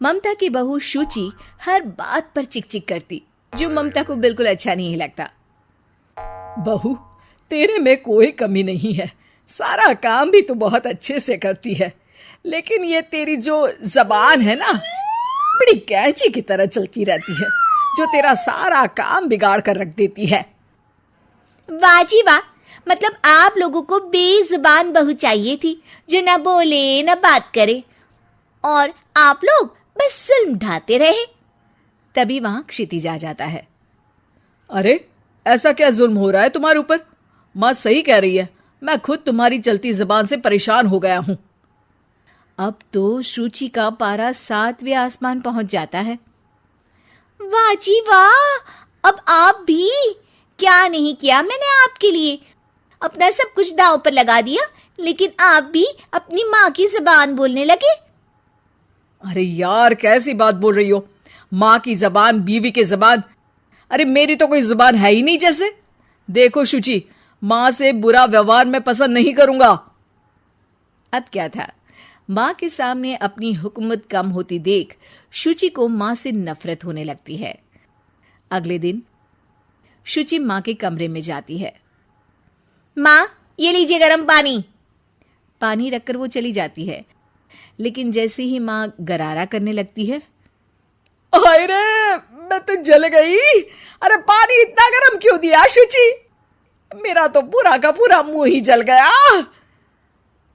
ममता की बहू शुचि हर बात पर चिक चिक करती, जो ममता को बिल्कुल अच्छा नहीं लगता। बहू, तेरे में कोई कमी नहीं है, सारा काम भी तू बहुत अच्छे से करती है, लेकिन ये तेरी जो जबान है ना, बड़ी कैंची की तरह चलती रहती है, जो तेरा सारा काम बिगाड़ कर रख देती है। वाह जी वाह, मतलब आप लोगों को बेजुबान बहू चाहिए थी, जो न बोले न बात करे, और आप लोग बस जुल्म ढाते रहे। तभी वहां क्षितिज आ जाता है। अरे, ऐसा क्या जुल्म हो रहा है तुम्हारे ऊपर? माँ सही कह रही है, मैं खुद तुम्हारी चलती जुबान से परेशान हो गया हूं। अब तो शुचि का पारा 7वें आसमान पहुंच जाता है। वाह जी वाह, अब आप भी! क्या नहीं किया मैंने आपके लिए, अपना सब कुछ दांव पर लगा दिया, लेकिन आप भी अपनी माँ की जुबान बोलने लगे। अरे यार, कैसी बात बोल रही हो? माँ की जबान, बीवी की जबान? अरे मेरी तो कोई जुबान है ही नहीं जैसे। देखो शुचि, माँ से बुरा व्यवहार मैं पसंद नहीं करूंगा। अब क्या था, माँ के सामने अपनी हुकूमत कम होती देख शुचि को माँ से नफरत होने लगती है। अगले दिन शुचि माँ के कमरे में जाती है। माँ, ये लीजिए गर्म पानी। पानी रखकर वो चली जाती है, लेकिन जैसे ही माँ गरारा करने लगती है, हाय रे, मैं तो जल गई। अरे पानी इतना गर्म क्यों दिया शुचि? मेरा तो पूरा का पूरा मुंह ही जल गया।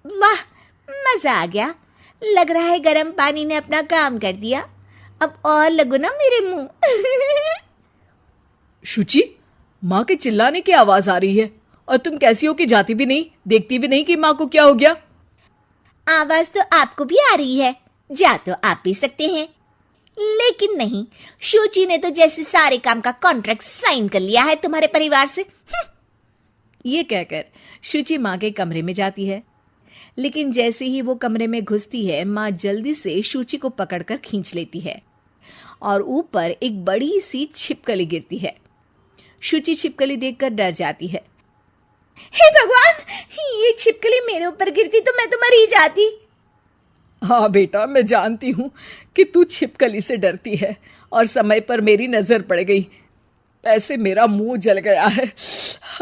वाह, मजा आ गया। लग रहा है गर्म पानी ने अपना काम कर दिया। अब और लगो ना मेरे मुंह। शुचि, माँ के चिल्लाने की आवाज आ रही है, और तुम कैसी हो कि जाती भी नहीं, देखती भी नहीं कि माँ को क्या हो गया। आवाज तो आपको भी आ रही है, जा तो आप भी सकते हैं, लेकिन नहीं, शुचि ने तो जैसे सारे काम का कॉन्ट्रैक्ट साइन कर लिया है तुम्हारे परिवार से। ये कहकर शुचि माँ के कमरे में जाती है, लेकिन जैसे ही वो कमरे में घुसती है, माँ जल्दी से शुचि को पकड़कर खींच लेती है और ऊपर एक बड़ी सी छिपकली गिरती है। शुचि छिपकली देखकर डर जाती है। हे भगवान, ये छिपकली मेरे ऊपर गिरती तो मैं तो मर ही जाती। हाँ बेटा, मैं जानती हूँ कि तू छिपकली से डरती है, और समय पर मेरी नजर पड़ गई। ऐसे मेरा मुंह जल गया है।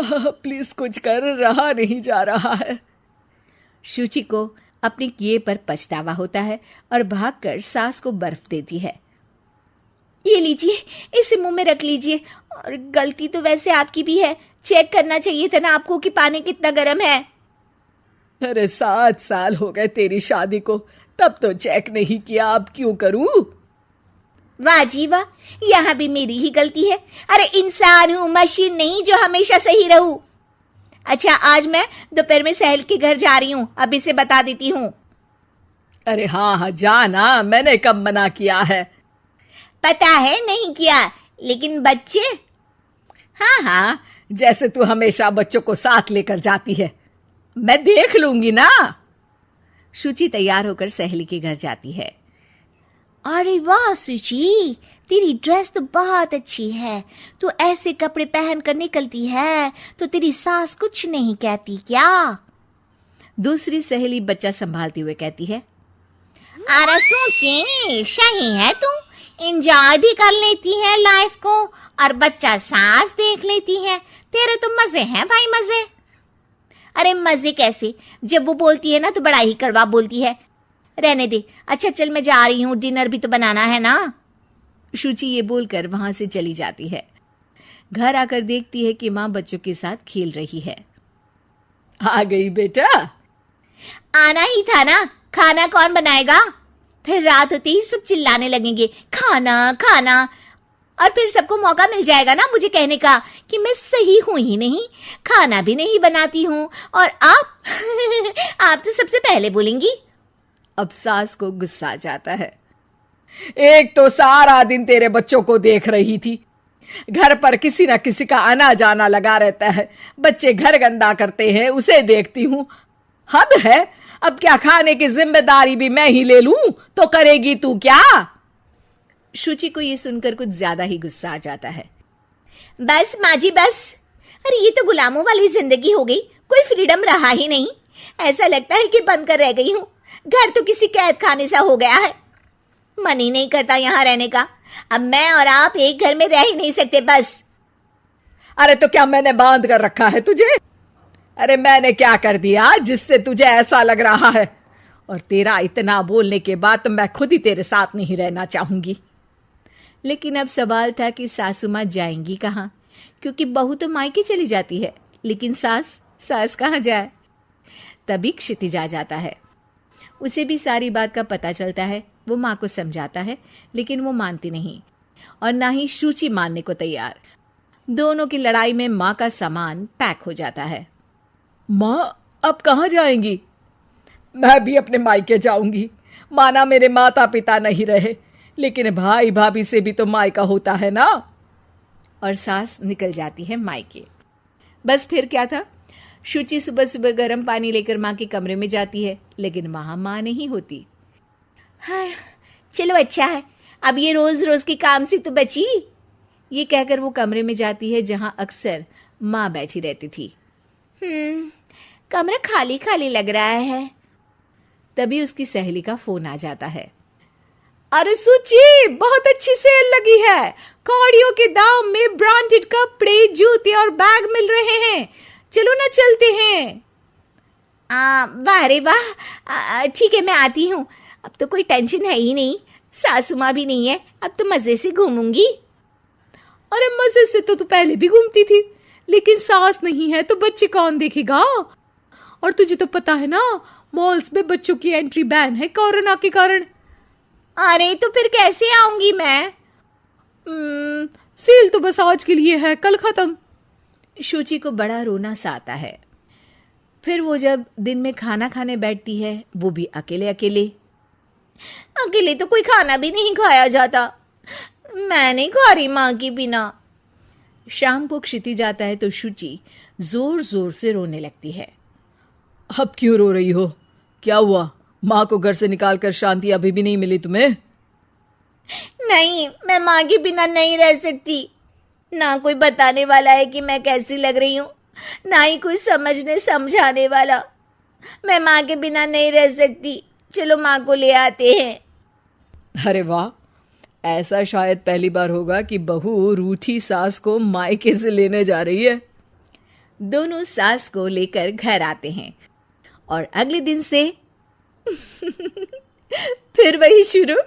प्लीज कुछ कर, रहा नहीं जा रहा है। शुचि को अपने किए पर पछतावा होता है और भागकर सास को बर्फ देती है। ये लीजिए, इसे मुंह में रख लीजिए, और गलती तो वैसे आपकी भी है, चेक करना चाहिए था ना आपको कि पानी कितना गर्म है। अरे 7 साल हो गए तेरी शादी को, तब तो चेक नहीं किया, अब क्यों करूं? वाह जी वाह, यहाँ भी मेरी ही गलती है। अरे इंसान हूँ, मशीन नहीं जो हमेशा सही रहूं। अच्छा, आज मैं दोपहर में सहेल के घर जा रही हूँ, अभी से बता देती हूँ। अरे हाँ हाँ, जाना, मैंने कब मना किया है? पता है नहीं किया, लेकिन बच्चे? हाँ हाँ, जैसे तू हमेशा बच्चों को साथ लेकर जाती है, मैं देख लूंगी ना। शुचि तैयार होकर सहेली के घर जाती है। अरे वाह शुचि, तेरी ड्रेस तो बहुत अच्छी है। तू ऐसे कपड़े पहन कर निकलती है तो तेरी सास कुछ नहीं कहती क्या? दूसरी सहेली बच्चा संभालते हुए कहती है। अरे शुचि, सही है, तू एंजॉय भी कर लेती है लाइफ को, और बच्चा सास देख लेती है। तेरे तो मजे हैं भाई, मजे। अरे मजे कैसे, जब वो बोलती है ना तो बड़ा ही कड़वा बोलती है। रहने दे। अच्छा चल, मैं जा रही हूँ, डिनर भी तो बनाना है ना। शुचि ये बोलकर वहां से चली जाती है। घर आकर देखती है कि माँ बच्चों के साथ खेल रही है। आ गई बेटा? आना ही था ना, खाना कौन बनाएगा? फिर रात होते ही सब चिल्लाने लगेंगे, खाना खाना, और फिर सबको मौका मिल जाएगा ना मुझे कहने का कि मैं सही हूं ही नहीं, खाना भी नहीं बनाती हूँ, और आप आप तो सबसे पहले बोलेंगी। अब सास को गुस्सा आ जाता है। एक तो सारा दिन तेरे बच्चों को देख रही थी, घर पर किसी ना किसी का आना जाना लगा रहता है, बच्चे घर गंदा करते हैं, उसे देखती हूँ। हद है, अब क्या खाने की जिम्मेदारी भी मैं ही ले लूं तो करेगी तू क्या? शुचि को ये सुनकर कुछ ज्यादा ही गुस्सा आ जाता है। बस माँ जी बस, अरे ये तो गुलामों वाली जिंदगी हो गई, कोई फ्रीडम रहा ही नहीं। ऐसा लगता है कि बंद कर रह गई हूँ, घर तो किसी कैद खाने सा हो गया है। मन ही नहीं करता यहाँ रहने का। अब मैं और आप एक घर में रह ही नहीं सकते बस। अरे तो क्या मैंने बांध कर रखा है तुझे? अरे मैंने क्या कर दिया जिससे तुझे ऐसा लग रहा है? और तेरा इतना बोलने के बाद तो मैं खुद ही तेरे साथ नहीं रहना चाहूंगी। लेकिन अब सवाल था कि सासू माँ जाएंगी कहाँ, क्योंकि बहू तो मायके चली जाती है, लेकिन सास कहाँ जाए। तभी क्षितिज आ जाता है। उसे भी सारी बात का पता चलता है। वो माँ को समझाता है, लेकिन वो मानती नहीं और ना ही शुचि मानने को तैयार। दोनों की लड़ाई में माँ का सामान पैक हो जाता है। माँ अब कहाँ जाएंगी? मैं भी अपने मायके जाऊंगी। माना मेरे माता पिता नहीं रहे, लेकिन भाई भाभी से भी तो मायका होता है ना। और सास निकल जाती है मायके। बस फिर क्या था, शुचि सुबह सुबह गर्म पानी लेकर माँ के कमरे में जाती है, लेकिन वहां माँ नहीं होती। हाँ, चलो अच्छा है, अब ये रोज रोज के काम से तो बची। ये कहकर वो कमरे में जाती है जहां अक्सर माँ बैठी रहती थी। कमरा खाली खाली लग रहा है। तभी उसकी सहेली का फोन आ जाता है। अरे सुची, बहुत अच्छी सेल लगी है। कौड़ियों के दाम में ब्रांडेड कपड़े, जूते और बैग मिल रहे हैं। चलो ना चलते हैं। वाह रे वाह, ठीक है मैं आती हूँ। अब तो कोई टेंशन है ही नहीं, सासू माँ भी नहीं है, अब तो मजे से घूमूंगी। अरे मजे से तो तू पहले भी घूमती थी, लेकिन सास नहीं है तो बच्चे कौन देखेगा? और तुझे तो पता है ना, मॉल्स में बच्चों की एंट्री बैन है कोरोना के कारण। अरे तो फिर कैसे आऊंगी मैं? सेल तो बस आज के लिए है, कल खत्म। शुचि को बड़ा रोना सा आता है। फिर वो जब दिन में खाना खाने बैठती है, वो भी अकेले अकेले तो कोई खाना भी नहीं खाया जाता। मैं नहीं खा रही माँ के बिना। शाम को क्षिति जाता है तो शुचि जोर जोर से रोने लगती है। अब क्यों रो रही हो? क्या हुआ? माँ को घर से निकालकर शांति अभी भी नहीं मिली तुम्हें? नहीं, मैं माँ के बिना नहीं रह सकती। ना कोई बताने वाला है कि मैं कैसी लग रही हूँ, ना ही कोई समझने समझाने वाला। मैं माँ के बिना नहीं रह सकती। चलो माँ को ले आते हैं। अरे वाह, ऐसा शायद पहली बार होगा कि बहू रूठी सास को मायके से लेने जा रही है। दोनों सास को लेकर घर आते हैं और अगले दिन से फिर वही शुरू।